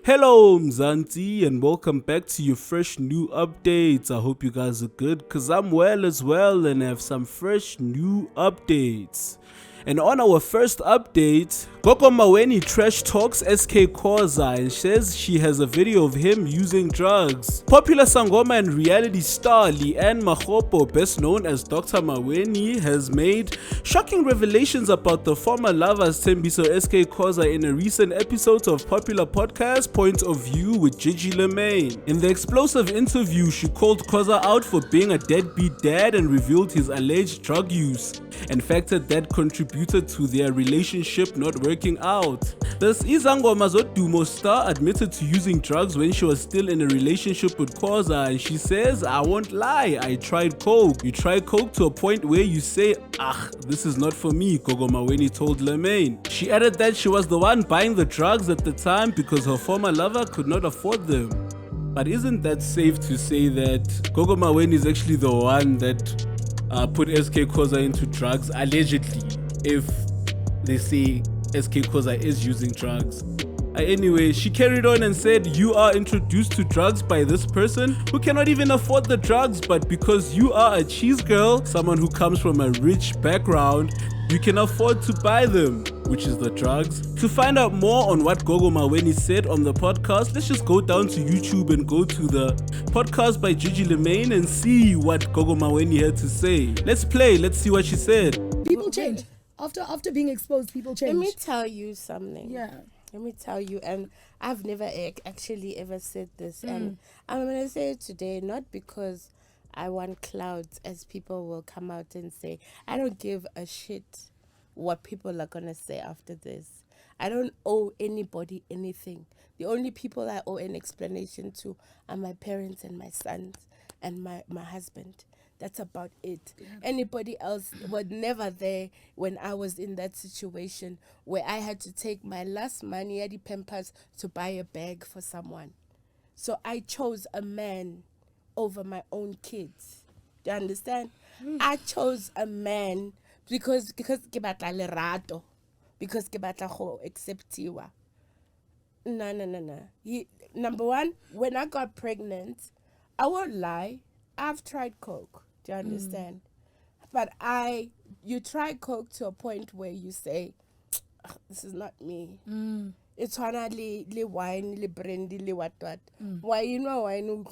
Hello Mzansi and welcome back to your fresh new updates. I hope you guys are good cause I'm well as well and have some fresh new updates. And on our first update, Gogo Maweni trash talks SK Khoza and says she has a video of him using drugs. Popular sangoma and reality star Leanne Makgopo, best known as Dr. Maweni, has made shocking revelations about the former lovers Thembiso SK Khoza in a recent episode of popular podcast Point of View with Gigi Lemaine. In the explosive interview, she called Khoza out for being a deadbeat dad and revealed his alleged drug use and factored that contributed to their relationship not working out. This Izangoma Zodumo star admitted to using drugs when she was still in a relationship with Khoza, and she says, "I won't lie, I tried coke." You try coke to a point where you say, this is not for me, Gogo Maweni told Lemaine. She added that she was the one buying the drugs at the time because her former lover could not afford them. But isn't that safe to say that Gogo Maweni is actually the one that put SK Khoza into drugs, allegedly, if they say SK Khoza is using drugs? Anyway, she carried on and said, "You are introduced to drugs by this person who cannot even afford the drugs, but because you are a cheese girl, someone who comes from a rich background, you can afford to buy them," which is the drugs. To find out more on what Gogo Maweni said on the podcast, let's just go down to YouTube and go to the podcast by Gigi Lemaine and see what Gogo Maweni had to say. Let's play, let's see what she said. People change. After being exposed, people change. Let me tell you something. Yeah. Let me tell you, and I've never actually ever said this, and I'm going to say it today, not because I want clouds, as people will come out and say. I don't give a shit what people are going to say after this. I don't owe anybody anything. The only people I owe an explanation to are my parents and my sons and my husband. That's about it. Yeah. Anybody else was never there when I was in that situation where I had to take my last money at the Pampers to buy a bag for someone. So I chose a man over my own kids. Do you understand? I chose a man because ke batla lerato, because ke batla go acceptiwa. No. Number one, when I got pregnant, I won't lie, I've tried coke. Do you understand? But you try coke to a point where you say, this is not me. It's honestly le wine, le brandy, le what. Why you know wine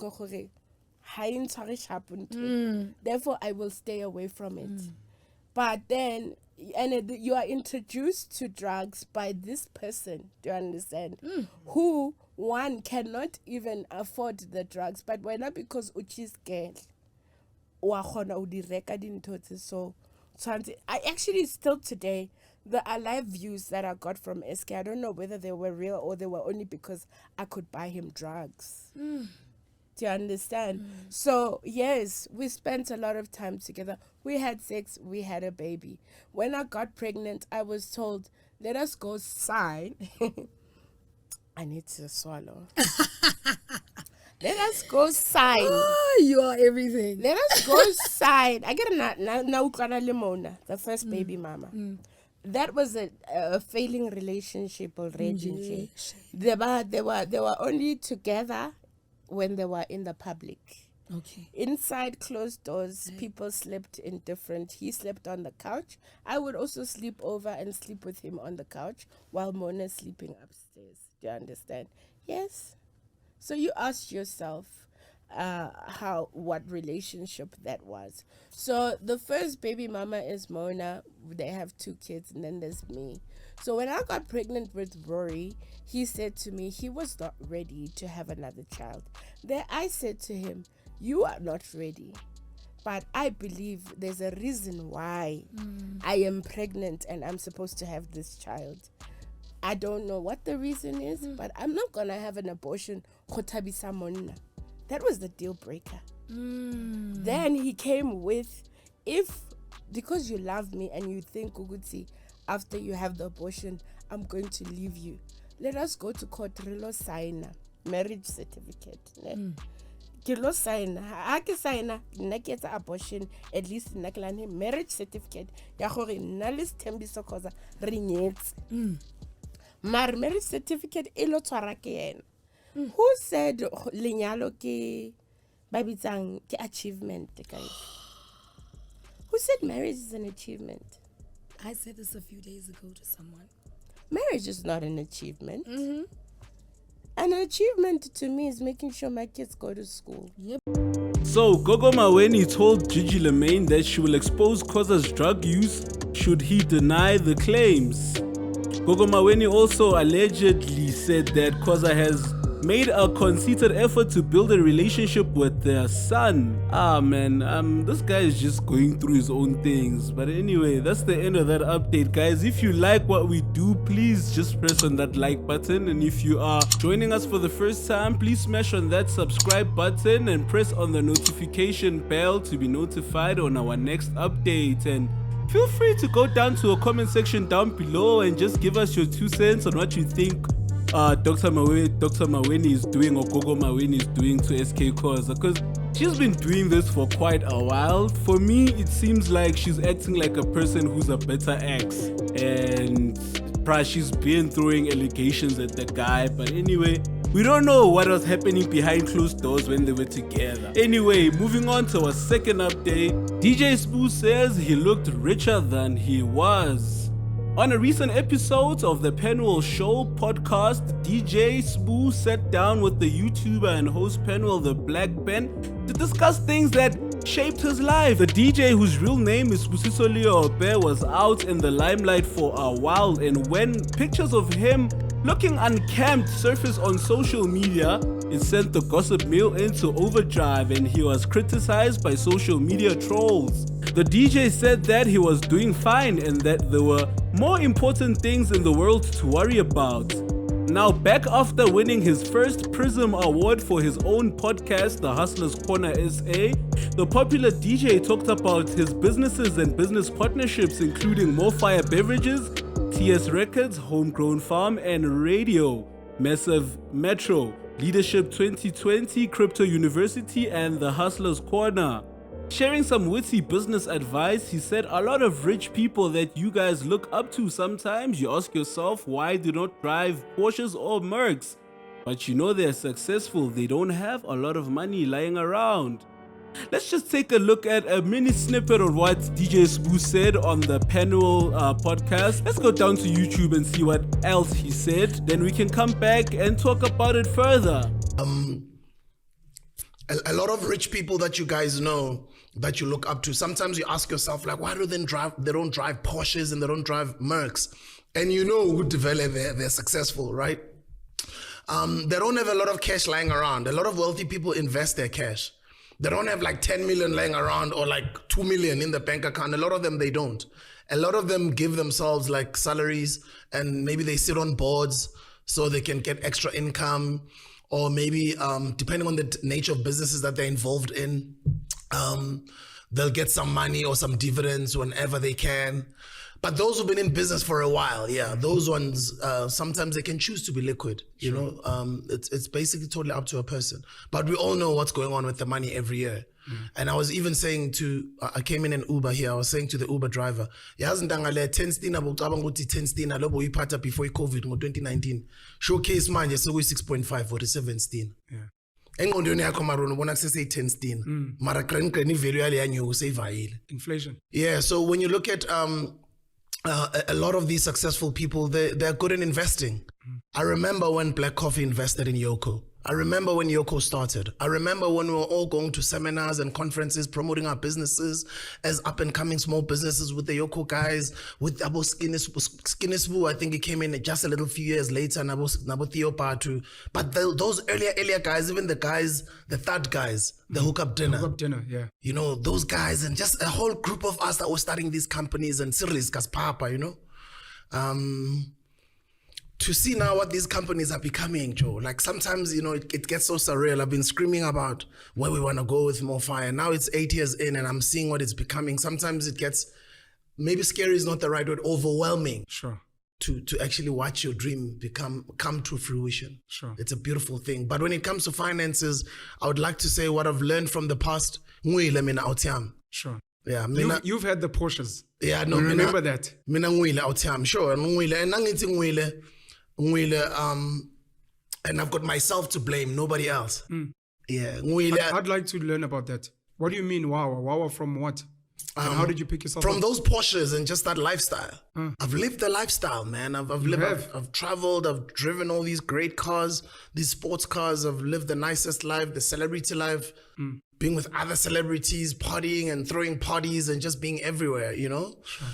therefore I will stay away from it. But then you are introduced to drugs by this person, do you understand? Who one cannot even afford the drugs, but why not? Because uchis girl. So I actually still today, the alive views that I got from SK, I don't know whether they were real or they were only because I could buy him drugs. Do you understand? So yes, we spent a lot of time together. We had sex, we had a baby. When I got pregnant, I was told, let us go sign. I need to swallow. Let us go sign. Oh, you are everything. Let us go sign. I get Limona, the first baby mama. That was a failing relationship already. They were only together when they were in the public. Okay. Inside closed doors, people slept in different. He slept on the couch. I would also sleep over and sleep with him on the couch while Mona's sleeping upstairs. Do you understand? Yes. So you ask yourself what relationship that was. So the first baby mama is Mona. They have 2 kids, and then there's me. So when I got pregnant with Rory, he said to me he was not ready to have another child. Then I said to him, you are not ready. But I believe there's a reason why I am pregnant and I'm supposed to have this child. I don't know what the reason is, but I'm not going to have an abortion. That was the deal breaker. Then he came with, because you love me and you think, Guguti, after you have the abortion, I'm going to leave you. Let us go to court, sign marriage certificate. Ke lo sign. Ha ke sign, nna ke etsa abortion, at least nna ke lane marriage certificate ya gore nna le Thembiso Khoza re nyetse. Mar marriage certificate e lo tshwara ke yena. Who said lenyalo ke babitsang ke achievement, guys? Who said marriage is an achievement? I said this a few days ago to someone. Marriage is not an achievement. Mm-hmm. An achievement to me is making sure my kids go to school. Yep. So, Gogo Maweni told Gigi Lemaine that she will expose Khoza's drug use should he deny the claims. Gogo Maweni also allegedly said that Khoza has made a conceited effort to build a relationship with their son. This guy is just going through his own things. But anyway, that's the end of that update, guys. If you like what we do, please just press on that like button. And if you are joining us for the first time, please smash on that subscribe button and press on the notification bell to be notified on our next update. And feel free to go down to a comment section down below and just give us your 2 cents on what you think Dr. Maweni is doing, or Gogo Maweni is doing to SK Khoza, because she's been doing this for quite a while. For me, it seems like she's acting like a person who's a better ex, and she's been throwing allegations at the guy. But anyway, we don't know what was happening behind closed doors when they were together. Anyway, moving on to our second update. DJ Spoo says he looked richer than he was. On a recent episode of the Penwell Show podcast, DJ Spoo sat down with the YouTuber and host Penwell the Black Pen to discuss things that shaped his life. The DJ, whose real name is Spusiso Leope, was out in the limelight for a while, and when pictures of him looking unkempt surfaced on social media, it sent the gossip mill into overdrive, and he was criticized by social media trolls. The DJ said that he was doing fine and that there were more important things in the world to worry about. Now, back after winning his first Prism Award for his own podcast, The Hustler's Corner SA, the popular DJ talked about his businesses and business partnerships, including More Fire Beverages, TS Records, Homegrown Farm and Radio, Massive Metro, Leadership 2020, Crypto University, and The Hustler's Corner. Sharing some witty business advice, he said, a lot of rich people that you guys look up to, sometimes you ask yourself why they don't drive Porsches or Mercs. But you know they're successful, they don't have a lot of money lying around. Let's just take a look at a mini snippet of what DJ Spoo said on the Penwell podcast. Let's go down to YouTube and see what else he said. Then we can come back and talk about it further. A lot of rich people that you guys know, that you look up to, sometimes you ask yourself, like, why do they don't drive Porsches and they don't drive Mercs? And you know who develop, they're successful, right? They don't have a lot of cash lying around. A lot of wealthy people invest their cash. They don't have like 10 million lying around or like 2 million in the bank account. A lot of them, they don't. A lot of them give themselves like salaries, and maybe they sit on boards so they can get extra income, or maybe depending on the nature of businesses that they're involved in, they'll get some money or some dividends whenever they can. But those who've been in business for a while, yeah, those ones, sometimes they can choose to be liquid, you know. It's basically totally up to a person. But we all know what's going on with the money every year. And I was even saying to, I came in an Uber here, I was saying to the Uber driver, yazi ntangale 10 stina bocabanga ukuthi 10 stina lobo uyiphatha before COVID ngo 2019. Showcase manje sekuyi 6.5 or 7 stina. Yeah. Engqondweni yakho mara ubona kusese 10 stina. Mara green value yale yanyo usevayile. Inflation. Yeah, so when you look at a lot of these successful people, they're good in investing. I remember when Black Coffee invested in Yoko. I remember when Yoko started. I remember when we were all going to seminars and conferences promoting our businesses as up and coming small businesses with the Yoko guys, with Abo Skinnisbu. I think he came in just a little few years later, Nabo Theo Patu. But those earlier guys, even the guys, the third guys, the hookup dinner, yeah. You know, those guys, and just a whole group of us that were starting these companies and series, Papa, you know. To see now what these companies are becoming, Joe. Like sometimes, you know, it gets so surreal. I've been screaming about where we want to go with More Fire. Now it's 8 years in and I'm seeing what it's becoming. Sometimes it gets, maybe scary is not the right word, overwhelming. Sure. To actually watch your dream come to fruition. Sure. It's a beautiful thing. But when it comes to finances, I would like to say what I've learned from the past. Sure. Yeah, you've had the Porsches. Yeah, no, remember that. Sure, and and I've got myself to blame, nobody else. Yeah. I'd like to learn about that. What do you mean, wow? Wow from what? And how did you pick yourself from up? those Porsches and just that lifestyle? I've lived the lifestyle, man. I've traveled, I've driven all these great cars, these sports cars. I've lived the nicest life, the celebrity life, being with other celebrities, partying and throwing parties and just being everywhere, you know? Sure.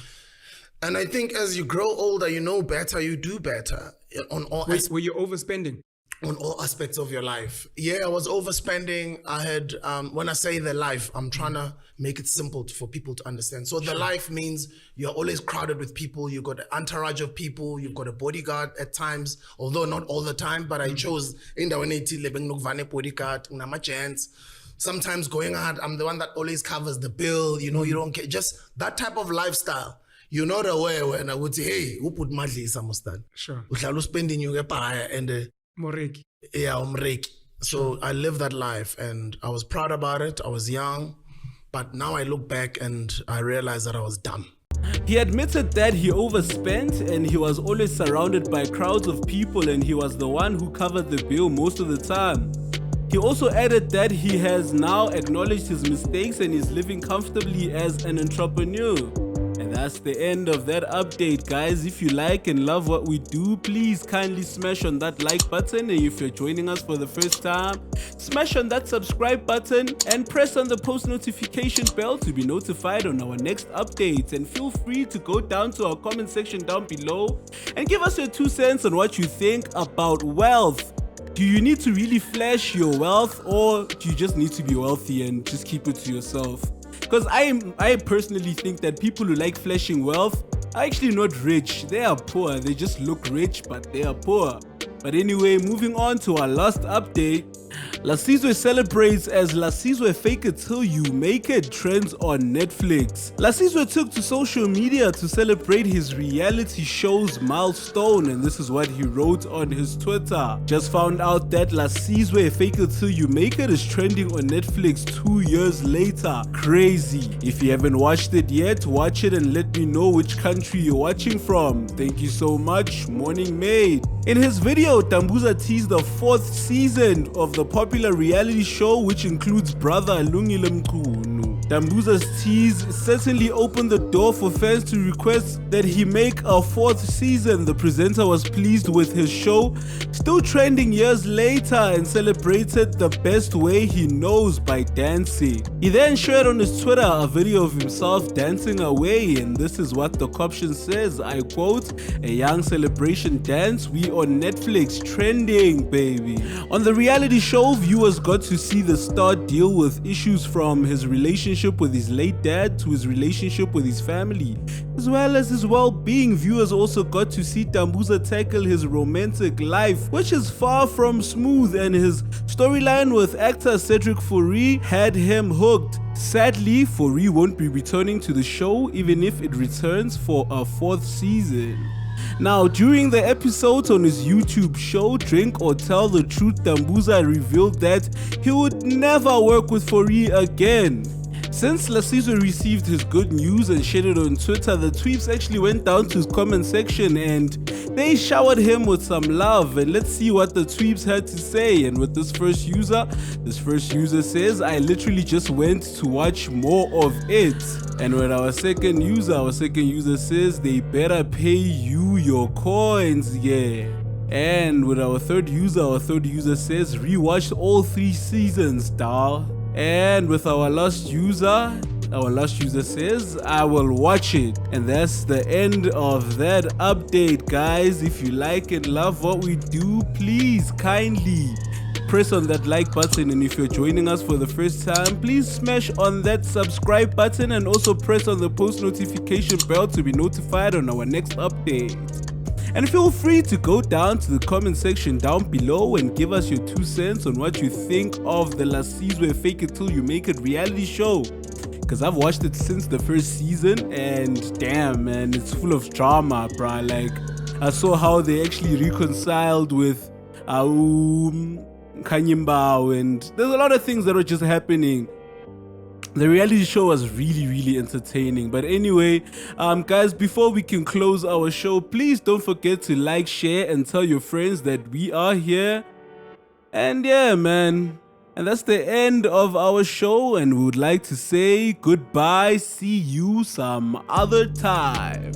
And I think as you grow older, you know better, you do better. On all Were you overspending? On all aspects of your life. Yeah, I was overspending. I had, when I say the life, I'm trying to make it simple for people to understand. So the life means you're always crowded with people. You've got an entourage of people. You've got a bodyguard at times, although not all the time, but I chose in the 180 bodyguard, chance. Sometimes going out, I'm the one that always covers the bill. You know, you don't care. Just that type of lifestyle. You're not aware when I would say, hey, who put madli samustan? Sure. Spending you and Moreki. yeah, umreki. So I lived that life and I was proud about it. I was young, but now I look back and I realize that I was dumb. He admitted that he overspent and he was always surrounded by crowds of people and he was the one who covered the bill most of the time. He also added that he has now acknowledged his mistakes and is living comfortably as an entrepreneur. And that's the end of that update, guys. If you like and love what we do, please kindly smash on that like button. And if you're joining us for the first time, smash on that subscribe button and press on the post notification bell to be notified on our next updates. And feel free to go down to our comment section down below and give us your 2 cents on what you think about wealth. Do you need to really flash your wealth, or do you just need to be wealthy and just keep it to yourself? Because I personally think that people who like flashing wealth are actually not rich. They are poor. They just look rich, but they are poor. But anyway, moving on to our last update. Lasizwe celebrates as Lasizwe Fake It Till You Make It trends on Netflix. Lasizwe took to social media to celebrate his reality show's milestone, and this is what he wrote on his Twitter. Just found out that Lasizwe Fake It Till You Make It is trending on Netflix 2 years later. Crazy. If you haven't watched it yet, watch it and let me know which country you're watching from. Thank you so much, Morning Maid. In his video, Dambuza teased the 4th season of the popular reality show, which includes brother Lungile Mkunu. Dambuza's tease certainly opened the door for fans to request that he make a 4th season. The presenter was pleased with his show, still trending years later, and celebrated the best way he knows by dancing. He then shared on his Twitter a video of himself dancing away, and this is what the caption says, I quote, "A young celebration dance, we on Netflix trending, baby." On the reality show, viewers got to see the star deal with issues from his relationship with his late dad to his relationship with his family, as well as his well-being. Viewers also got to see Dambuza tackle his romantic life, which is far from smooth, and his storyline with actor Cedric Fourie had him hooked. Sadly, Fourie won't be returning to the show, even if it returns for a 4th season. Now, during the episodes on his YouTube show, Drink or Tell the Truth, Dambuza revealed that he would never work with Fourie again. Since Lasizwe received his good news and shared it on Twitter, the tweets actually went down to his comment section and they showered him with some love. And let's see what the tweets had to say. And with this first user says, "I literally just went to watch more of it." And with our second user says, "They better pay you your coins, yeah." And with our third user says, "Rewatched all 3 seasons, dawg." And with our last user says, "I will watch it." And that's the end of that update, guys. If you like and love what we do, please kindly press on that like button, and if you're joining us for the first time, please smash on that subscribe button and also press on the post notification bell to be notified on our next update. And feel free to go down to the comment section down below and give us your 2 cents on what you think of the Lasizwe Fake It Till You Make It reality show. Because I've watched it since the 1st season, and damn, man, it's full of drama, bruh. Like, I saw how they actually reconciled with Kanyimbao, and there's a lot of things that are just happening. The reality show was really entertaining. But anyway, guys, before we can close our show, please don't forget to like, share, and tell your friends that we are here And yeah, man. And that's the end of our show, and we would like to say goodbye. See you some other time.